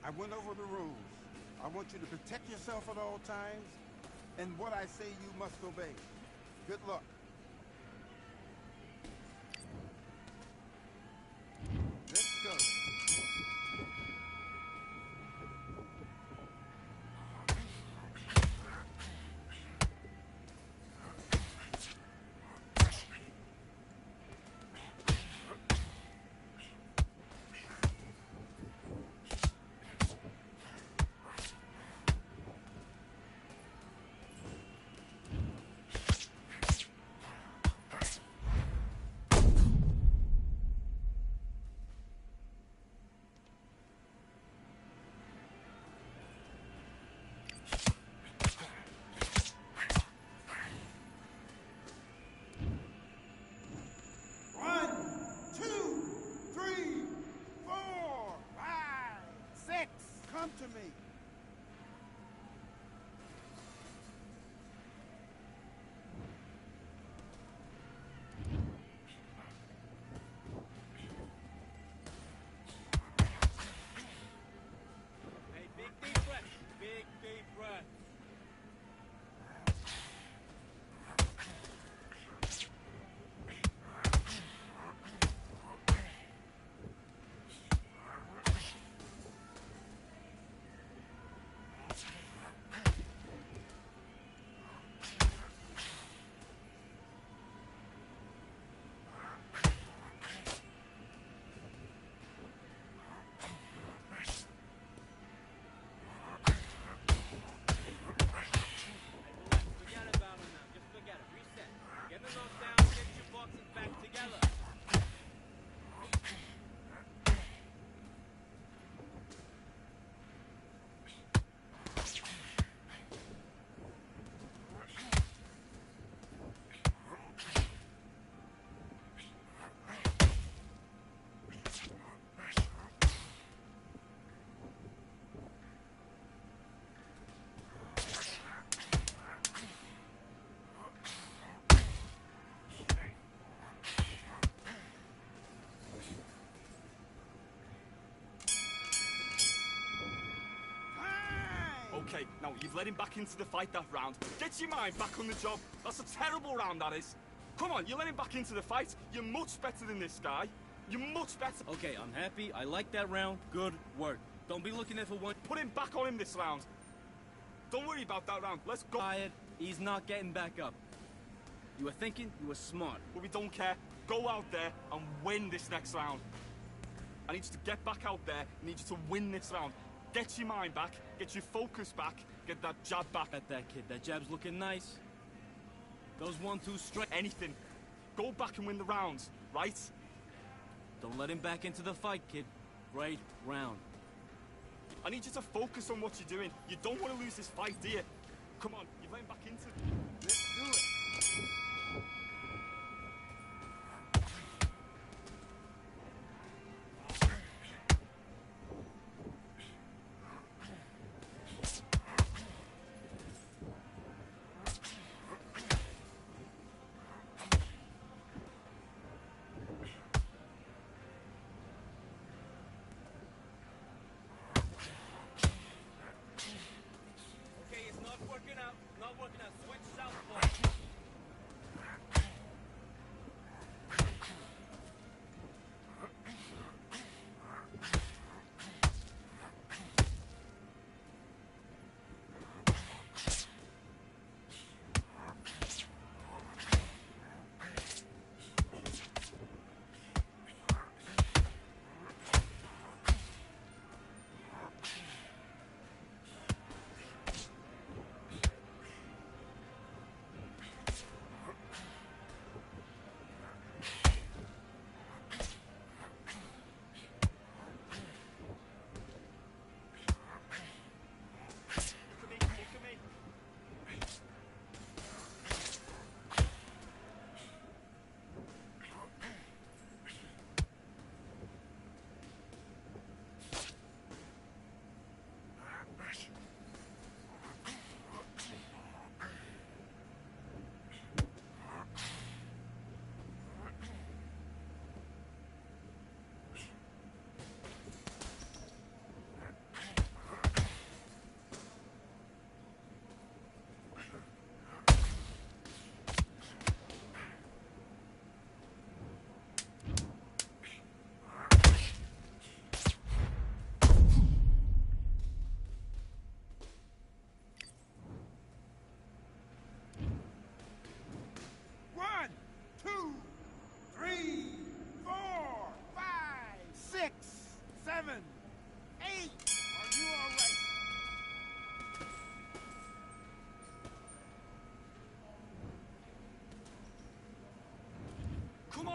I went over the rules. I want you to protect yourself at all times, and what I say you must obey. Good luck. Let's go. Come to me. Hey, big deep breath. Big deep breath. Okay, now you've let him back into the fight that round. Get your mind back on the job. That's a terrible round, that is. Come on, you let him back into the fight. You're much better than this guy. You're much better. Okay, I'm happy. I like that round. Good work. Don't be looking there for one. Put him back on him this round. Don't worry about that round. Let's go. Tired. He's not getting back up. You were thinking, you were smart. But we don't care. Go out there and win this next round. I need you to get back out there. I need you to win this round. Get your mind back. Get your focus back. Get that jab back. At that kid. That jab's looking nice. Those 1-2 straight. Anything. Go back and win the rounds, right? Don't let him back into the fight, kid. Great round. I need you to focus on what you're doing. You don't want to lose this fight, do you? Come on, you've let him back into it. Let's do it.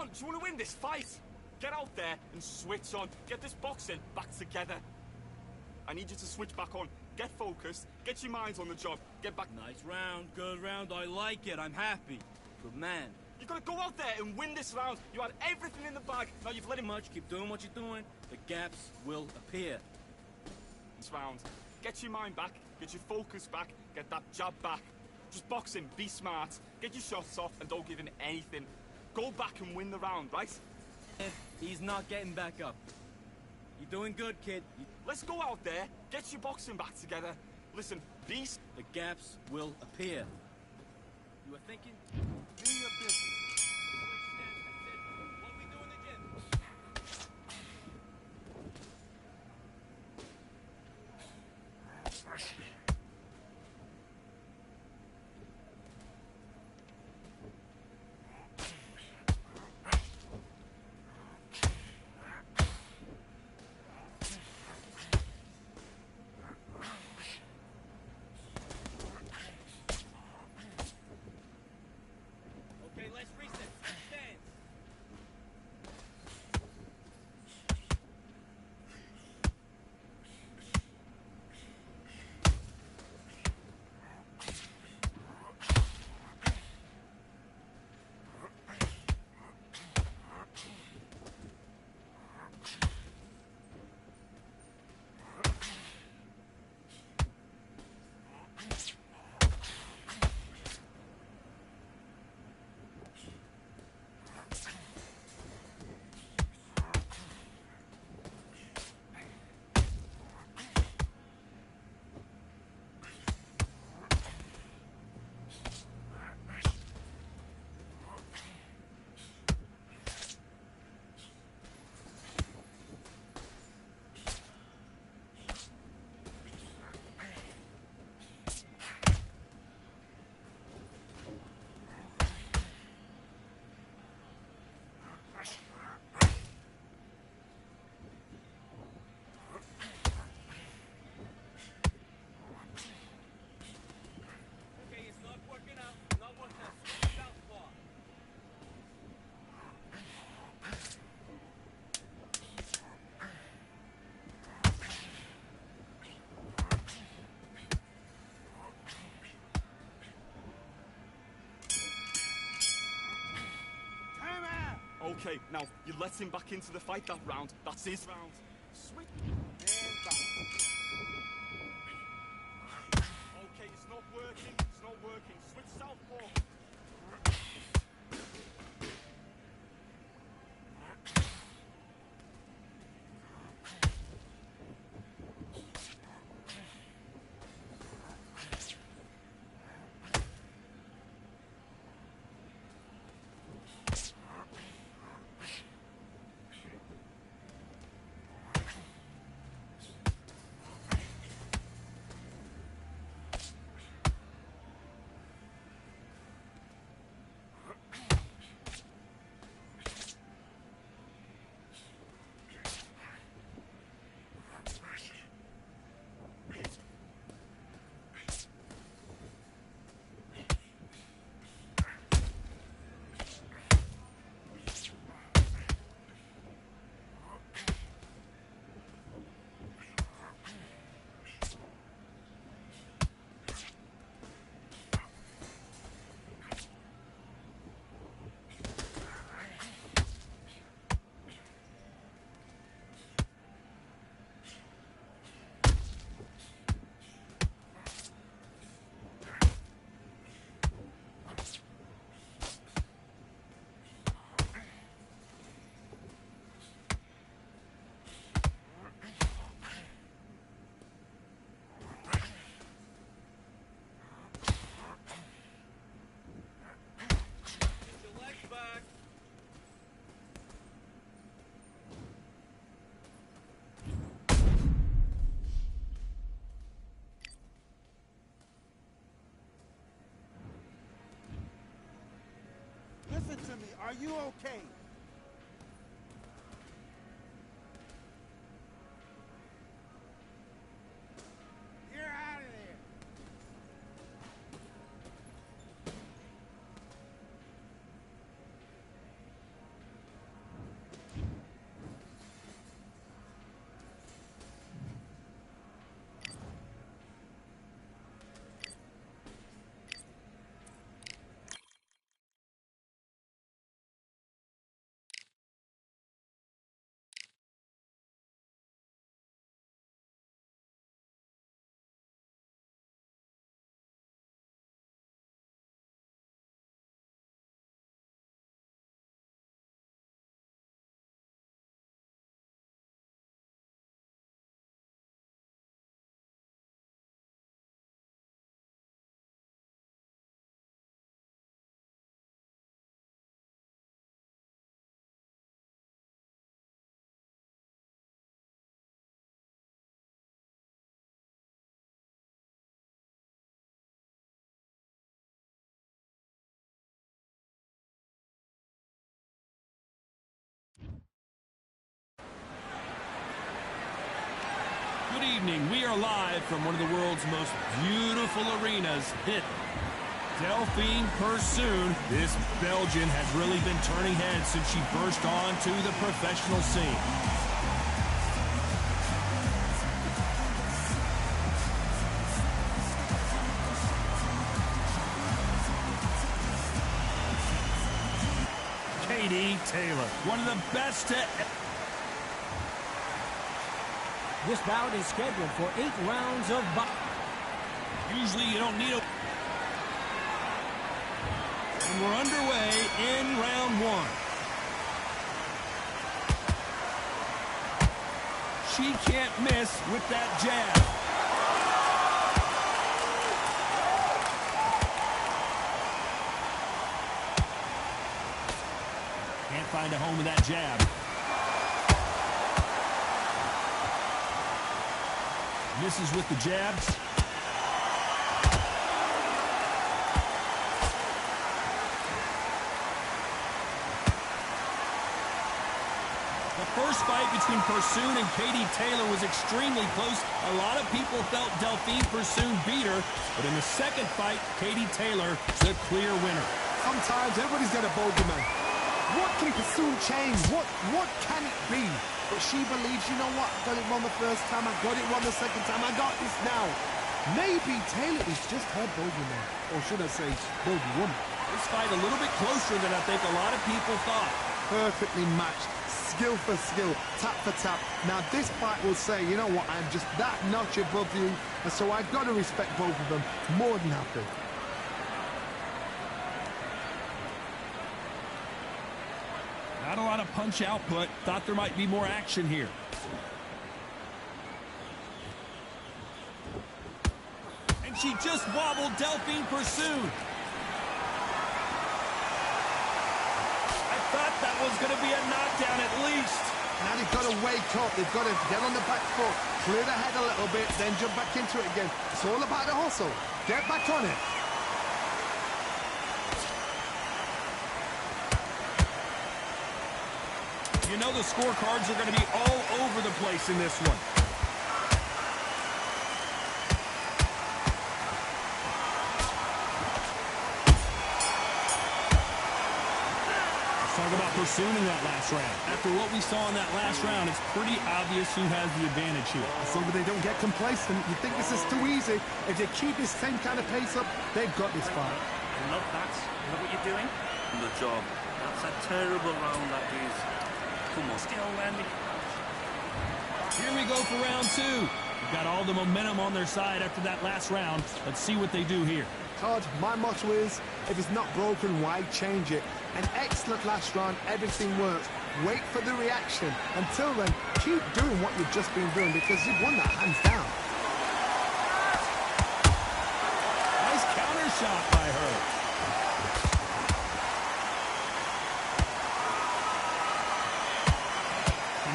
on, do you want to win this fight? Get out there and switch on. Get this boxing back together. I need you to switch back on. Get focused. Get your minds on the job. Get back. Nice round, good round. I like it. I'm happy. Good man. You gotta go out there and win this round. You had everything in the bag. Now you've let him Much. Keep doing what you're doing. The gaps will appear. this round. Get your mind back. Get your focus back. Get that jab back. Just box him. Be smart. Get your shots off and don't give him anything. Go back and win the round, right? He's not getting back up. You're doing good, kid. Let's go out there. Get your boxing back together. Listen, these... The gaps will appear. You were thinking? Do your business. What we do in the gym? Okay, let's reset. Stand. Okay, it's not working out. Not working out. Southpaw. Time out. Okay, now, you let him back into the fight that round. That's his round. Switch. And box. Okay, it's not working. It's not working. Switch southpaw. Get your legs back. Listen to me. Are you okay? You're out of there. evening. We are live from one of the world's most beautiful arenas. Delphine Persoon. This Belgian has really been turning heads since she burst onto the professional scene. Katie Taylor, one of the best to... This bout is scheduled for 8 rounds of boxing. Usually you don't need a... And we're underway in round 1. She can't miss with that jab. Can't find a home with that jab. Misses with the jabs. The first fight between Persoon and Katie Taylor was extremely close. A lot of people felt Delphine Persoon beat her, but in the second fight, Katie Taylor the clear winner. Sometimes everybody's got a bogeyman. What can Persoon change? What can it be? But she believes, you know what, I got it wrong the first time, I got it wrong the second time, I got this now. Maybe Taylor is just her bogeyman. Or should I say, bogey woman. This fight a little bit closer than I think a lot of people thought. Perfectly matched, skill for skill, tap for tap. Now this fight will say, you know what, I'm just that notch above you, and so I've got to respect both of them. More than happy. Not a lot of punch output. Thought there might be more action here. And she just wobbled Delphine Persoon. I thought that was going to be a knockdown at least. Now they've got to wake up. They've got to get on the back foot, clear the head a little bit, then jump back into it again. It's all about the hustle. Get back on it. You know the scorecards are going to be all over the place in this one. Let's talk about Persoon in that last round. After what we saw in that last round, it's pretty obvious who has the advantage here. As long as they don't get complacent, you think this is too easy. If they keep this same kind of pace up, they've got this fight. Love that. Love what you're doing. The job. That's a terrible round that is. Come on, still landing. Here we go for round 2. We've got all the momentum on their side after that last round. Let's see what they do here. Todd, my motto is, if it's not broken, why change it? An excellent last round, everything works. Wait for the reaction. Until then, keep doing what you've just been doing because you've won that hands down. Nice counter shot by her.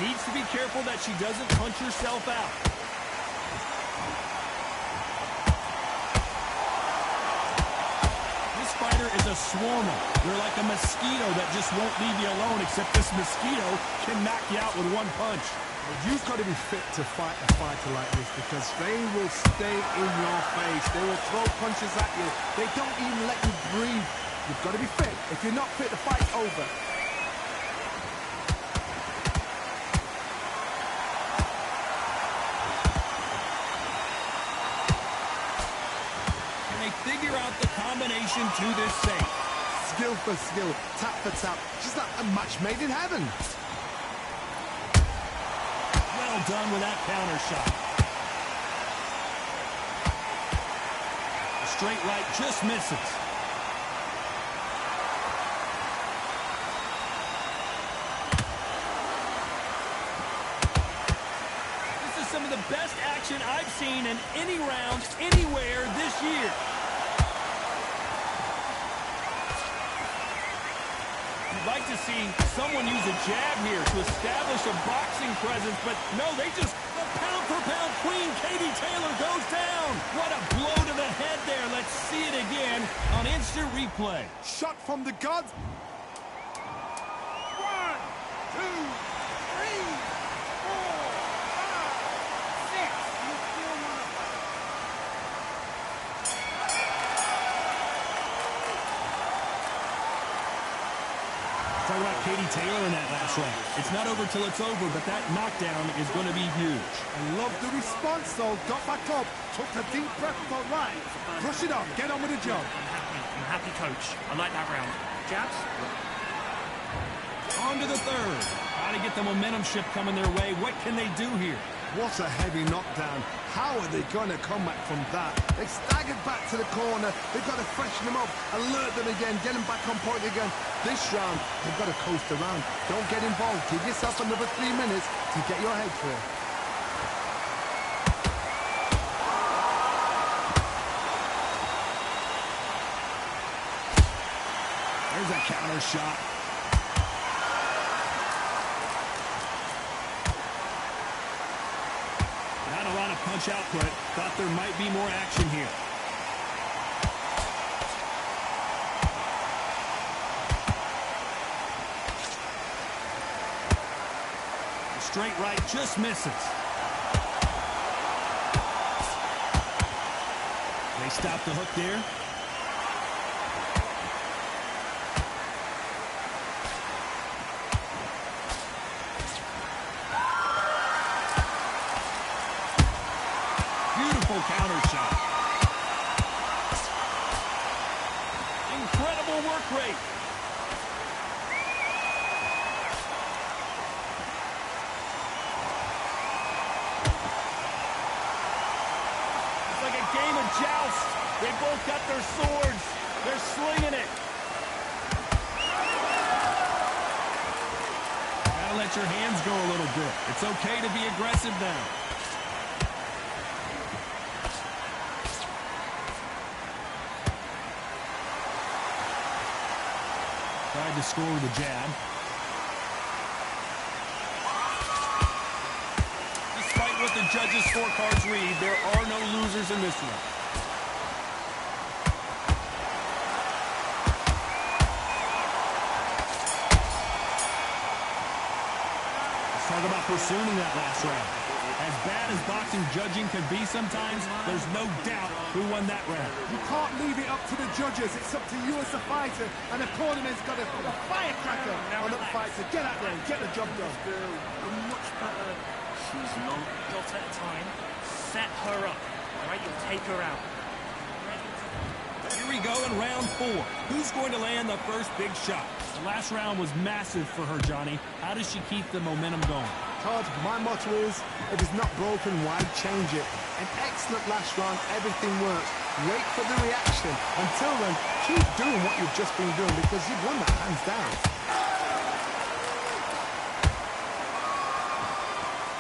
Needs to be careful that she doesn't punch herself out. This fighter is a swarmer. They're like a mosquito that just won't leave you alone, except this mosquito can knock you out with one punch. Well, you've got to be fit to fight a fighter like this because they will stay in your face. They will throw punches at you. They don't even let you breathe. You've got to be fit. If you're not fit, the fight's over. Figure out the combination to this safe. Skill for skill, tap for tap. Just like a match made in heaven. Well done with that counter shot. The straight right just misses. This is some of the best action I've seen in any round, anywhere this year. Like to see someone use a jab here to establish a boxing presence, but no, they just, the pound-for-pound queen, Katie Taylor, goes down. What a blow to the head there. Let's see it again on instant replay. Shot from the gods. 1, 2, 3, 4, 5, 6. Talk about Katie Taylor in that last round. It's not over till it's over, but that knockdown is going to be huge. I love the response, though. Got back up, took a deep breath, thought, right, brush it off, get on with the job. I'm happy, coach. I like that round. Jabs? On to the third. Trying to get the momentum shift coming their way. What can they do here? What a heavy knockdown. How are they going to come back from that? They staggered back to the corner. They've got to freshen them up, alert them again, get them back on point again. This round, they've got to coast around. Don't get involved. Give yourself another 3 minutes to get your head clear. There's a counter shot. Not a lot of punch output. Thought there might be more action here. The straight right just misses. They stop the hook there. Counter shot. Incredible work rate. It's like a game of joust. They both got their swords. They're slinging it. Gotta let your hands go a little bit. It's okay to be aggressive now. Tried to score with a jab. Despite what the judges' scorecards read, there are no losers in this one. Let's talk about pursuing in that last round. As bad as boxing judging can be sometimes, there's no doubt who won that round. You can't leave it up to the judges. It's up to you as a fighter. And the cornerman's got a firecracker on the fighter. Get out there and get the job done. You're much better. She's not got at a time. Set her up. All right, you'll take her out. Here we go in round 4. Who's going to land the first big shot? The last round was massive for her, Johnny. How does she keep the momentum going? Todd, my motto is, if it's not broken, why change it? An excellent last round, everything works. Wait for the reaction. Until then, keep doing what you've just been doing because you've won that hands down.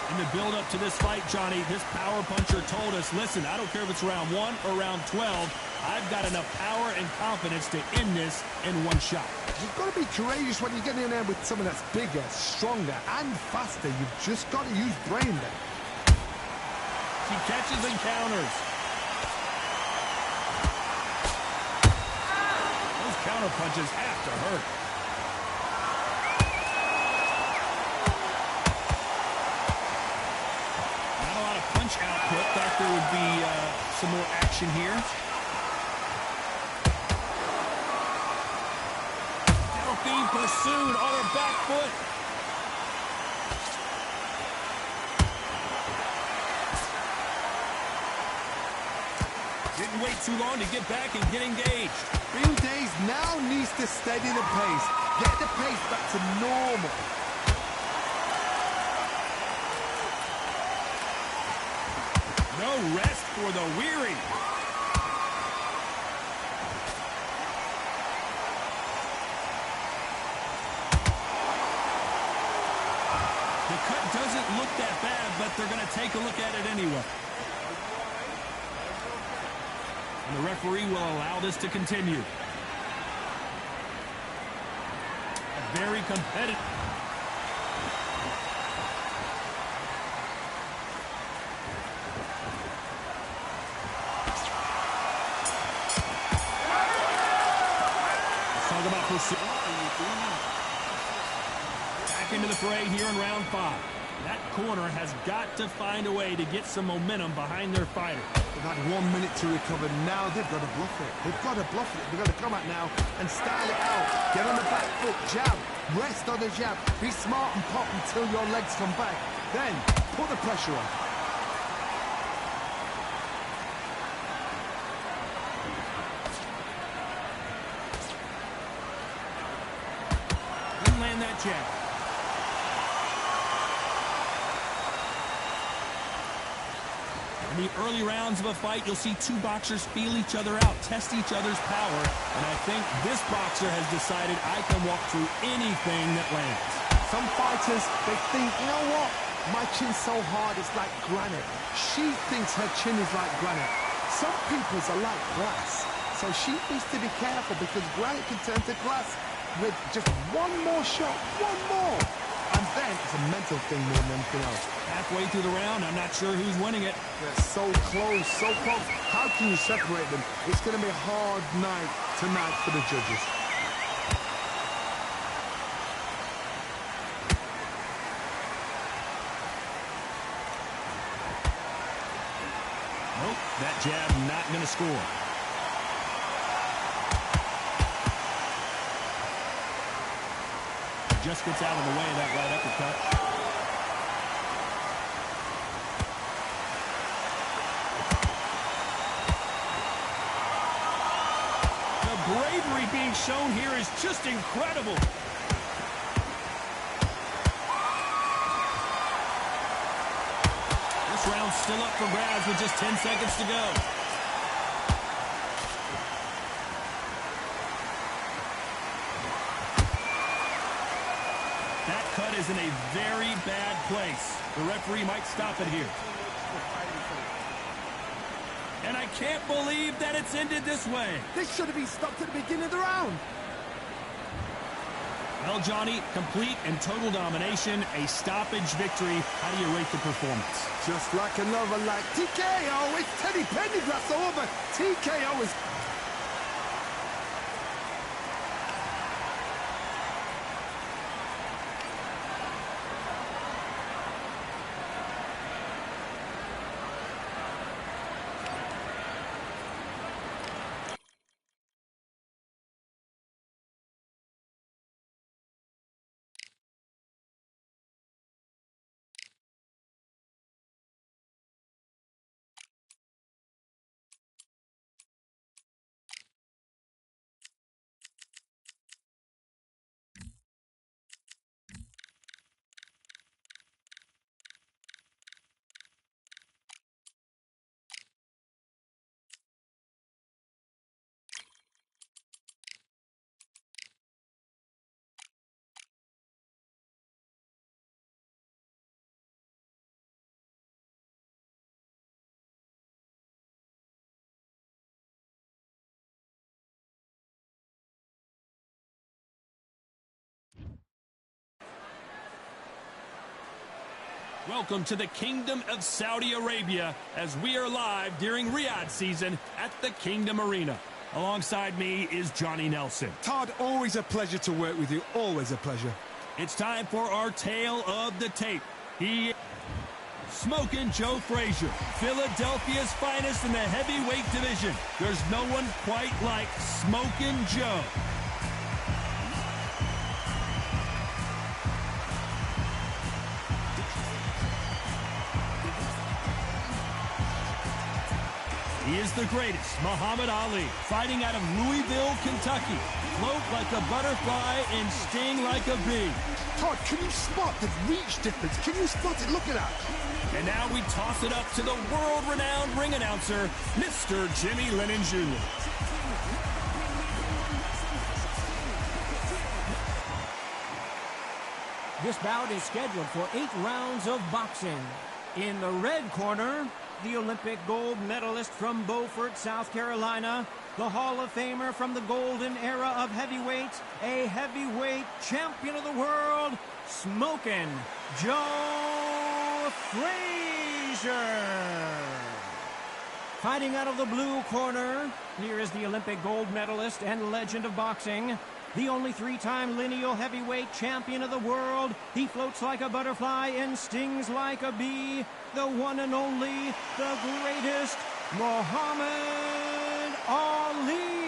In the build-up to this fight, Johnny, this power puncher told us, listen, I don't care if it's round 1 or round 12, I've got enough power and confidence to end this in one shot. You've got to be courageous when you get in there with someone that's bigger, stronger, and faster. You've just got to use brain there. She catches and counters. Those counter punches have to hurt. Not a lot of punch output. Thought there would be some more action here. Being pursued on her back foot. Didn't wait too long to get back and get engaged. Bill Days now needs to steady the pace. Get the pace back to normal. No rest for the weary. The cut doesn't look that bad, but they're going to take a look at it anyway. And the referee will allow this to continue. A very competitive. Let's talk about pursuit. Back into the fray here in round 5. That corner has got to find a way to get some momentum behind their fighter. They've had 1 minute to recover. Now they've got to bluff it. They've got to bluff it. They've got to come out now and style it out. Get on the back foot, jab. Rest on the jab. Be smart and pop until your legs come back. Then put the pressure on. Didn't land that jab. In the early rounds of a fight, you'll see two boxers feel each other out, test each other's power, and I think this boxer has decided I can walk through anything that lands. Some fighters, they think, you know what? My chin's so hard, it's like granite. She thinks her chin is like granite. Some people's are like glass. So she needs to be careful because granite can turn to glass with just one more shot, one more. And then it's a mental thing more than anything else. Halfway through the round, I'm not sure who's winning it. They're so close, so close. How can you separate them? It's going to be a hard night tonight for the judges. Nope, that jab not going to score. Just gets out of the way of that right uppercut. The bravery being shown here is just incredible. This round's still up for grabs with just 10 seconds to go. Is in a very bad place. The referee might stop it here. And I can't believe that it's ended this way. This should have been stopped at the beginning of the round. Well, Johnny, complete and total domination, a stoppage victory. How do you rate the performance? Just like another, like TKO. It's Teddy Pendergrass over. TKO is... Welcome to the Kingdom of Saudi Arabia as we are live during Riyadh season at the Kingdom Arena. Alongside me is Johnny Nelson. Todd, always a pleasure to work with you. Always a pleasure. It's time for our tale of the tape. Smokin' Joe Frazier, Philadelphia's finest in the heavyweight division. There's no one quite like Smokin' Joe. He is the greatest, Muhammad Ali, fighting out of Louisville, Kentucky. Float like a butterfly and sting like a bee. Todd, can you spot the reach difference? Can you spot it? Look at that. And now we toss it up to the world-renowned ring announcer, Mr. Jimmy Lennon Jr. This bout is scheduled for 8 rounds of boxing. In the red corner, the Olympic gold medalist from Beaufort, South Carolina, the Hall of Famer from the golden era of heavyweights, a heavyweight champion of the world, Smokin' Joe Frazier. Fighting out of the blue corner, here is the Olympic gold medalist and legend of boxing, the only 3-time lineal heavyweight champion of the world. He floats like a butterfly and stings like a bee. The one and only, the greatest, Muhammad Ali.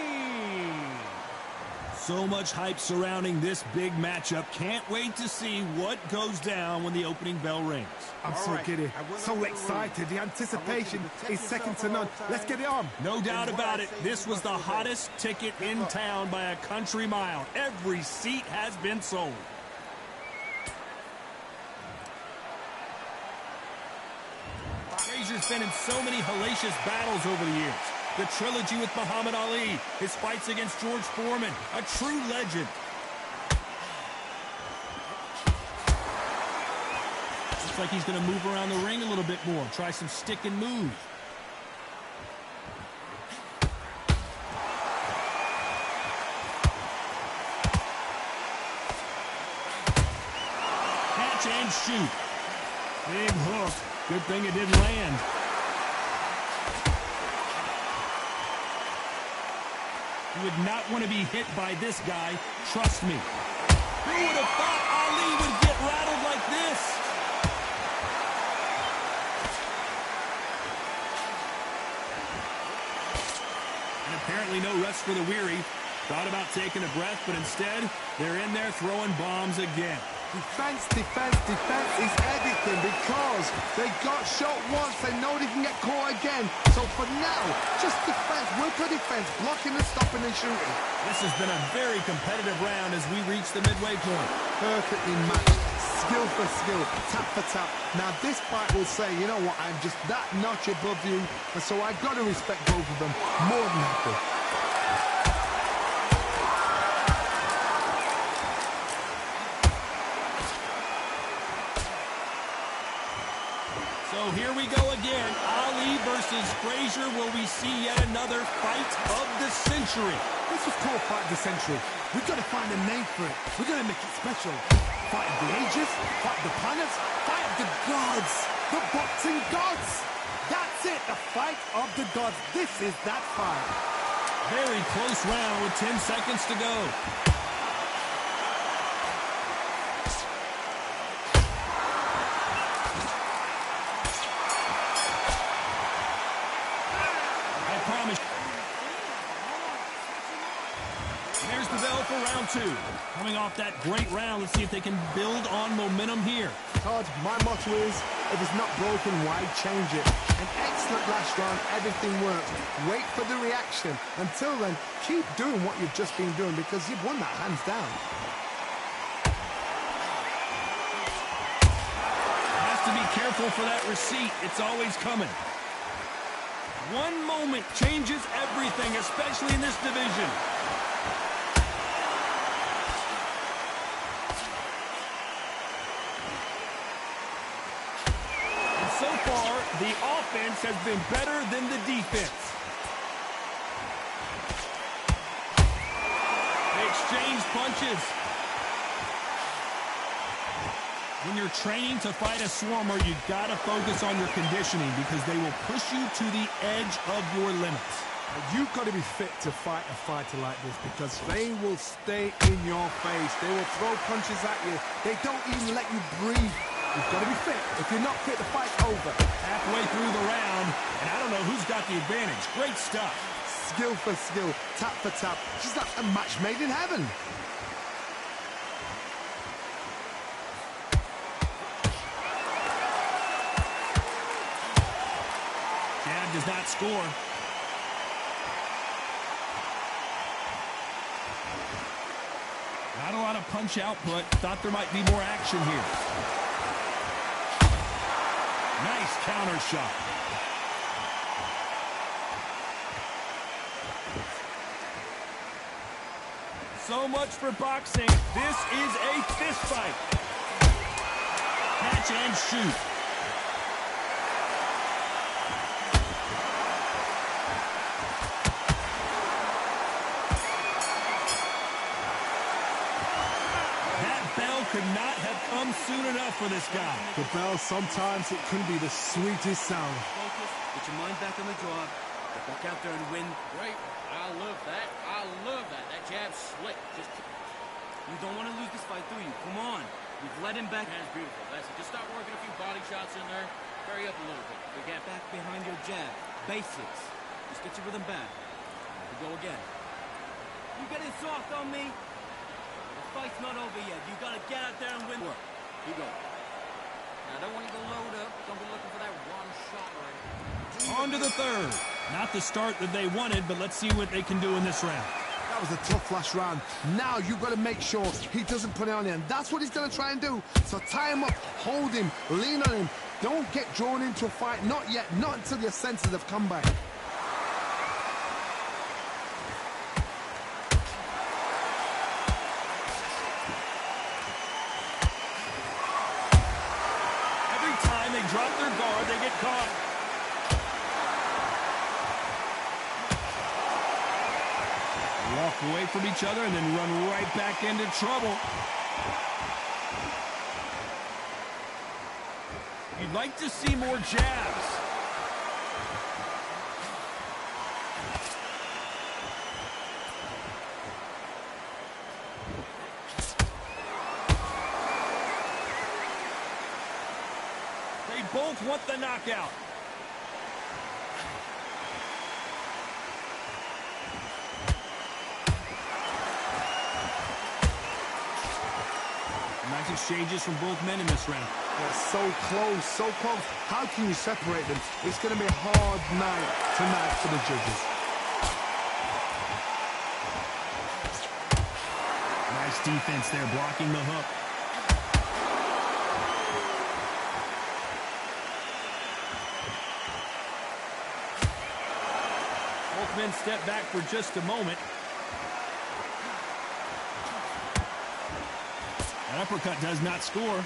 So much hype surrounding this big matchup. Can't wait to see what goes down when the opening bell rings. I'm so giddy, so excited. The anticipation is second to none. Let's get it on. No doubt about it. This was the hottest ticket in town by a country mile. Every seat has been sold. Frazier's been in so many hellacious battles over the years. The trilogy with Muhammad Ali, his fights against George Foreman, a true legend. Looks like he's going to move around the ring a little bit more, try some stick and move. Catch and shoot. Big hook. Good thing it didn't land. You would not want to be hit by this guy. Trust me. Who would have thought Ali would get rattled like this? And apparently no rest for the weary. Thought about taking a breath, but instead, they're in there throwing bombs again. Defense, defense, defense is everything because they got shot once. They know they can get caught again. So for now, just defense, work on defense, blocking and stopping and shooting. This has been a very competitive round as we reach the midway point. Perfectly matched, skill for skill, tap for tap. Now this fight will say, you know what, I'm just that notch above you, and so I've got to respect both of them more than happy. So here we go again. Ali versus Frazier. Will we see yet another fight of the century? This was called Fight of the Century. We've got to find a name for it. We're going to make it special. Fight of the ages, fight of the planets, fight of the gods. The boxing gods. That's it, the fight of the gods. This is that fight. Very close round with 10 seconds to go. There's the bell for round two. Coming off that great round, let's see if they can build on momentum here. Todd, my motto is, if it's not broken, why change it? An excellent last round, everything worked. Wait for the reaction. Until then, keep doing what you've just been doing because you've won that hands down. Has to be careful for that receipt. It's always coming. One moment changes everything, especially in this division. And so far, the offense has been better than the defense. They exchange punches. When you're training to fight a swarmer, you've got to focus on your conditioning because they will push you to the edge of your limits. You've got to be fit to fight a fighter like this because they will stay in your face. They will throw punches at you. They don't even let you breathe. You've got to be fit. If you're not fit, the fight's over. Halfway through the round, and I don't know who's got the advantage. Great stuff. Skill for skill, tap for tap. Just like a match made in heaven. Does not score. Not a lot of punch output. Thought there might be more action here. Nice counter shot. So much for boxing. This is a fist fight. Catch and shoot. Could not have come soon enough for this guy. The bell, sometimes it can be the sweetest sound. Focus, get your mind back on the job, get back out there and win. Great. I love that. I love that. That jab's slick. Just You don't want to lose this fight, do you? Come on. You've let him back. That's beautiful. That's it. Just start working a few body shots in there. Hurry up a little bit. We get Back behind your jab. Basics. Just get your rhythm back. Here we go again. You getting soft on me? The fight's not over yet. You gotta get out there and win. work. You go. Now, I don't want you to load up. Don't be looking for that one shot right. On to the third. Not the start that they wanted, but let's see what they can do in this round. That was a tough last round. Now you've got to make sure he doesn't put it on you, and that's what he's going to try and do. So tie him up, hold him, lean on him. Don't get drawn into a fight. Not yet. Not until your senses have come back. Every time they drop their guard, they get caught. Walk away from each other and then run right back into trouble. You'd like to see more jabs. They both want the knockout. Nice exchanges from both men in this round. They're so close, so close. How can you separate them? It's going to be a hard night tonight for the judges. Nice defense there, blocking the hook. Both men step back for just a moment. That uppercut does not score.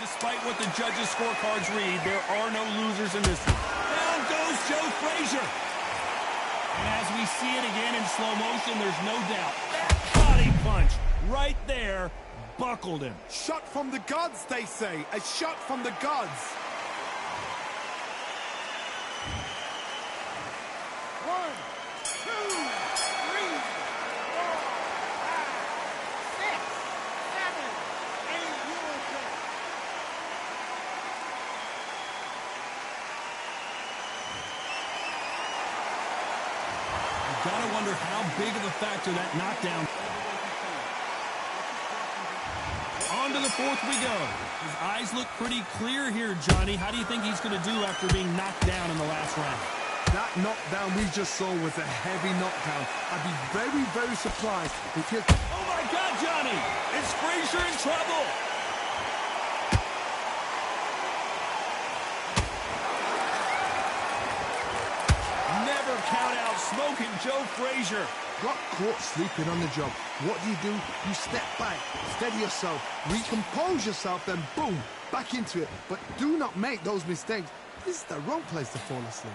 Despite what the judges' scorecards read, there are no losers in this one. Down goes Joe Frazier. And as we see it again in slow motion, there's no doubt. That body punch right there buckled him. Shot from the gods, they say. A shot from the gods. 1, 2, 3, 4, 5, 6, 7, 8 USA. You gotta wonder how big of a factor that knockdown. On to the fourth we go. His eyes look pretty clear here, Johnny. How do you think he's going to do after being knocked down in the last round? That knockdown we just saw was a heavy knockdown. I'd be very, very surprised if he... Oh my God, Johnny! Is Frazier in trouble? Never count out smoking Joe Frazier. Got caught sleeping on the job. What do? You step back, steady yourself, recompose yourself, then boom, back into it. But do not make those mistakes. This is the wrong place to fall asleep.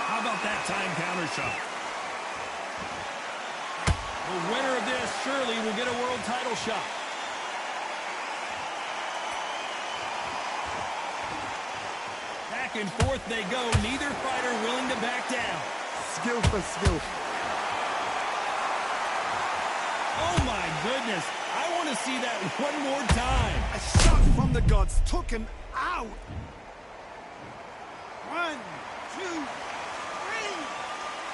How about that time counter shot? The winner of this surely will get a world title shot. Back and forth they go. Neither fighter willing to back down. Skill for skill. Oh my goodness. I want to see that one more time. A shot from the gods took him out. 1, 2, 3,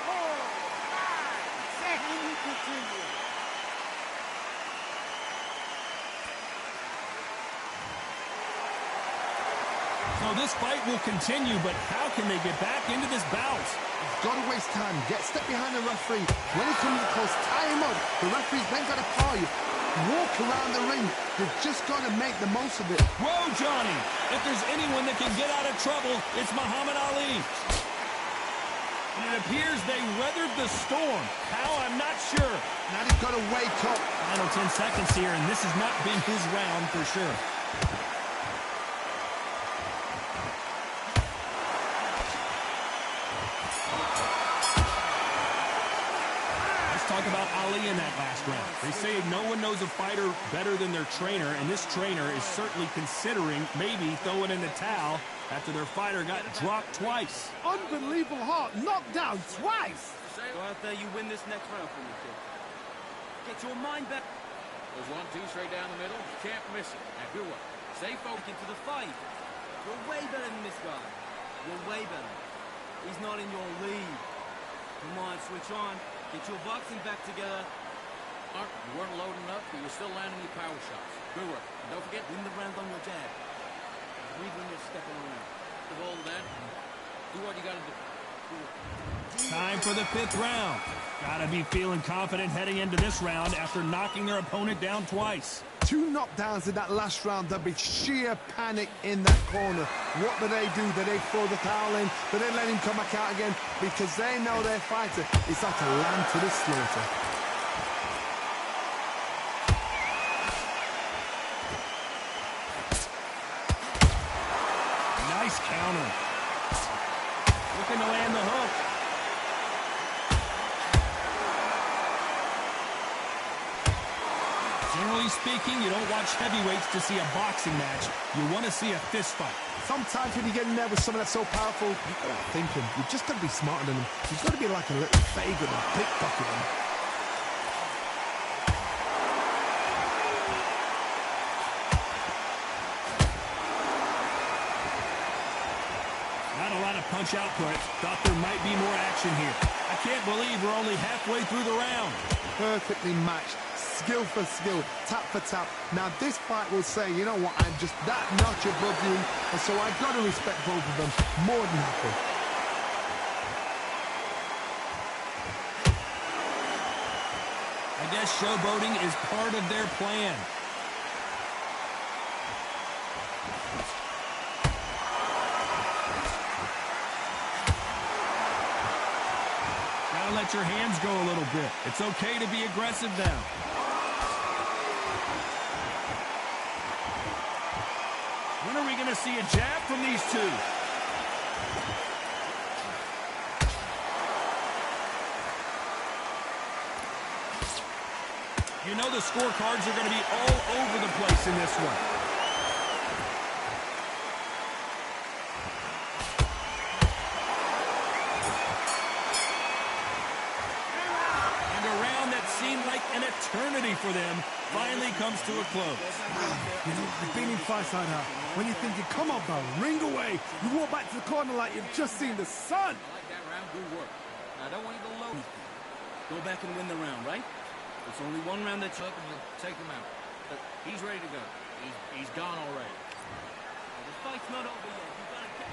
4, 5, 6, and we continue. So this fight will continue, but how can they get back into this bout? Got to waste time. Step behind the referee. When he comes close, tie him up. The referee's then got to call you. Walk around the ring. You've just got to make the most of it. Whoa, Johnny! If there's anyone that can get out of trouble, it's Muhammad Ali. And it appears they weathered the storm. How, I'm not sure. Now he's got to wake up. Final 10 seconds here, and this has not been his round for sure. round. They say no one knows a fighter better than their trainer, and this trainer is certainly considering maybe throwing in the towel after their fighter got dropped twice. Unbelievable heart, knocked down twice. Go out there, you win this next round for me, kid. Get your mind back. There's 1-2 straight down the middle. You can't miss it. Now, good work. Stay focused. Into the fight. You're way better than this guy. You're way better. He's not in your league. Come on, switch on. Get your boxing back together. Mark, you weren't loading up, but you're still landing your power shots. Good work. And don't forget, Win the round on your jab. Read when you're stepping around. the ball then. Do what you gotta do. Time for the 5th round. Gotta be feeling confident heading into this round after knocking their opponent down twice. 2 knockdowns in that last round. There'll be sheer panic in that corner. What do? Do they throw the towel in? Do they let him come back out again? Because they know their fighter is like a lamb to the slaughter. Nice counter. Looking to land the hook. Generally speaking, you don't watch heavyweights to see a boxing match. You want to see a fist fight. Sometimes when you get in there with someone that's so powerful, you've got to think him. You've just got to be smarter than him. You've got to be like a little vagrant and pickpocket him. Not a lot of punch output. Thought there might be more action here. I can't believe we're only halfway through the round. Perfectly matched. Skill for skill, tap for tap. Now this fight will say, you know what, I'm just that notch above you, and so I've got to respect both of them more than happy. I guess showboating is part of their plan. Gotta let your hands go a little bit. It's okay to be aggressive now. When are we going to see a jab from these two? You know the scorecards are going to be all over the place in this one. And a round that seemed like an eternity for them finally comes to a close. You know, you've been in fights like that. When you're thinking, come on, bro, ring away. You walk back to the corner like you've just seen the sun. I like that round. Good work. Now, I don't want you to load. Go back and win the round, right? It's only one round that Took him, you'll take him out. But he's ready to go. He's gone already. The fight's not over yet. You gotta get...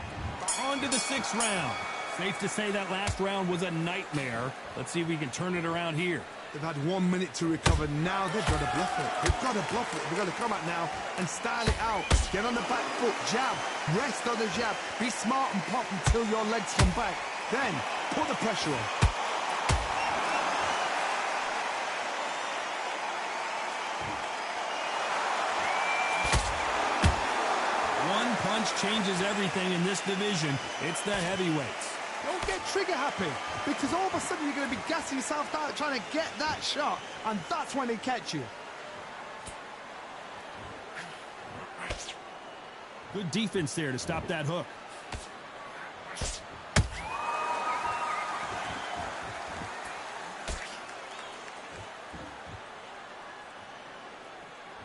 On to the 6th round. Safe to say that last round was a nightmare. Let's see if we can turn it around here. They've had 1 minute to recover. Now they've got to bluff it. They've got to bluff it. They've got to come out now and style it out. Get on the back foot, jab, rest on the jab. Be smart and pop until your legs come back. Then put the pressure on. One punch changes everything in this division. It's the heavyweights. Don't get trigger happy, because all of a sudden you're going to be gassing yourself out trying to get that shot, and that's when they catch you. Good defense there to stop that hook.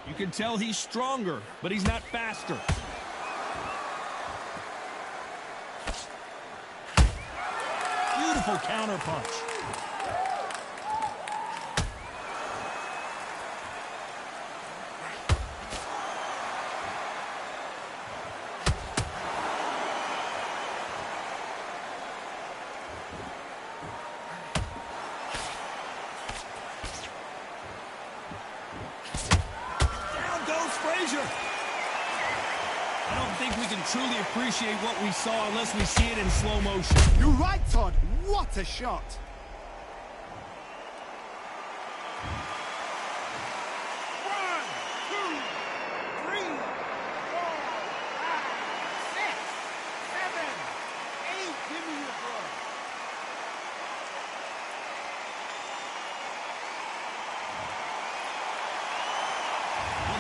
You can tell he's stronger, but he's not faster. Beautiful counter punch. Down goes Frazier. I don't think we can truly appreciate what we saw unless we see it in slow motion. You're right, Todd. What a shot.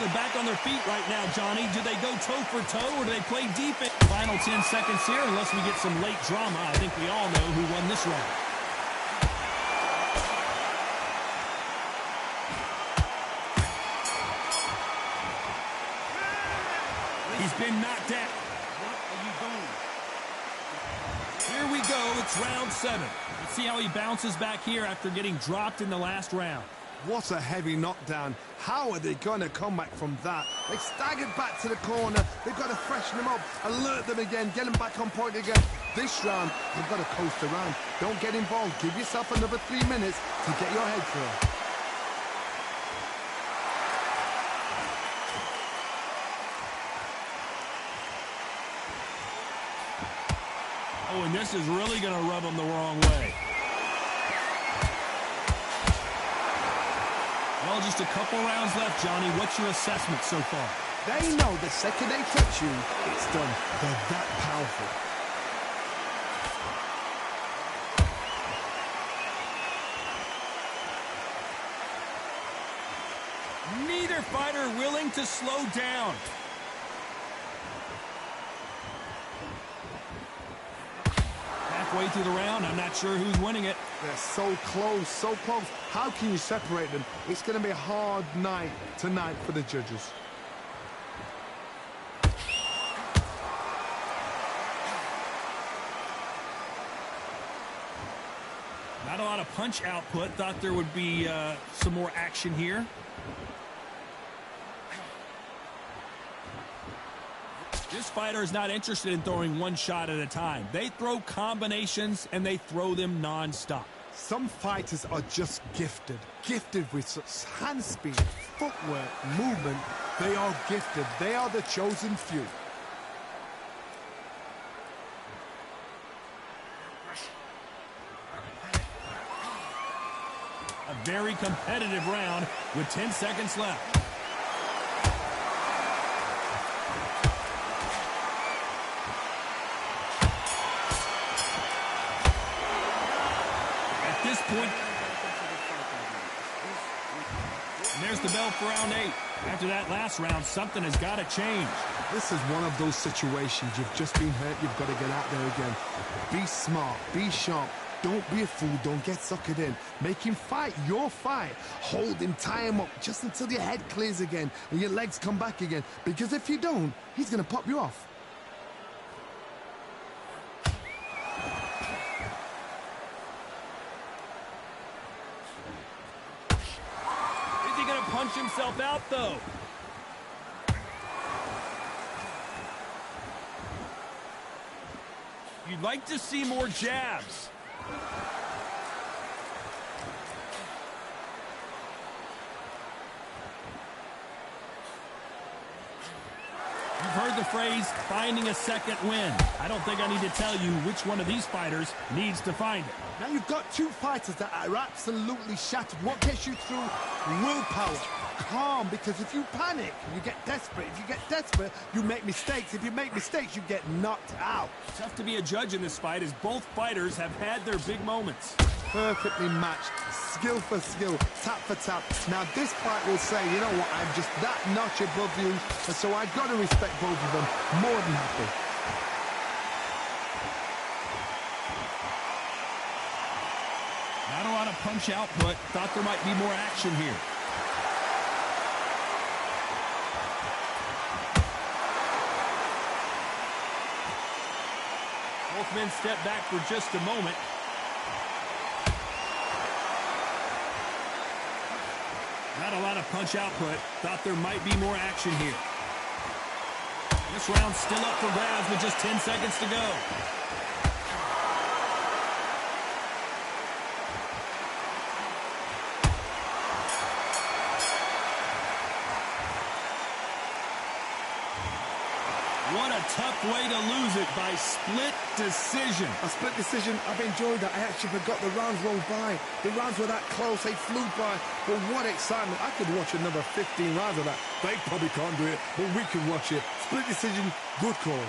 They're back on their feet right now, Johnny. Do they go toe for toe or do they play defense? Final 10 seconds here, unless we get some late drama. I think we all know who won this round. He's been knocked out. What are you doing? Here we go. It's round 7. Let's see how he bounces back here after getting dropped in the last round. What a heavy knockdown. How are they going to come back from that? They staggered back to the corner. They've got to freshen them up, alert them again, get them back on point again. This round, they've got to coast around. Don't get involved. Give yourself another 3 minutes to get your head through. Oh, and this is really going to rub them the wrong way. Well, just a couple rounds left, Johnny. What's your assessment so far? They know the second they touch you, it's done. They're that powerful. Neither fighter willing to slow down. Halfway through the round, I'm not sure who's winning it. They're so close, so close. How can you separate them? It's going to be a hard night tonight for the judges. Not a lot of punch output. Thought there would be some more action here. This fighter is not interested in throwing one shot at a time. They throw combinations, and they throw them non-stop. Some fighters are just gifted. Gifted with such hand speed, footwork, movement. They are gifted. They are the chosen few. A very competitive round with 10 seconds left. At this point, and there's the bell for round 8. After that last round, something has got to change. This is one of those situations. You've just been hurt. You've got to get out there again. Be smart. Be sharp. Don't be a fool. Don't get suckered in. Make him fight your fight. Hold him, tie him up just until your head clears again and your legs come back again. Because if you don't, he's going to pop you off. Is he going to punch himself out, though? You'd like to see more jabs. You've heard the phrase, finding a second win. I don't think I need to tell you which one of these fighters needs to find it. Now you've got two fighters that are absolutely shattered. What gets you through? Willpower. Calm, because if you panic, you get desperate. If you get desperate, you make mistakes. If you make mistakes, you get knocked out. Tough to be a judge in this fight as both fighters have had their big moments. Perfectly matched. Skill for skill. Tap for tap. Now this fight will say, you know what, I'm just that notch above you, and so I've got to respect both of them. More than happy. Not a lot of punch output. Thought there might be more action here. Both men step back for just a moment. Not a lot of punch output. Thought there might be more action here. This round's still up for grabs with just 10 seconds to go. What a tough way to lose it by split decision. A split decision, I've enjoyed that. I actually forgot the rounds rolled by. The rounds were that close, they flew by. But what excitement. I could watch another 15 rounds of that. They probably can't do it, but we can watch it. Split decision, good call.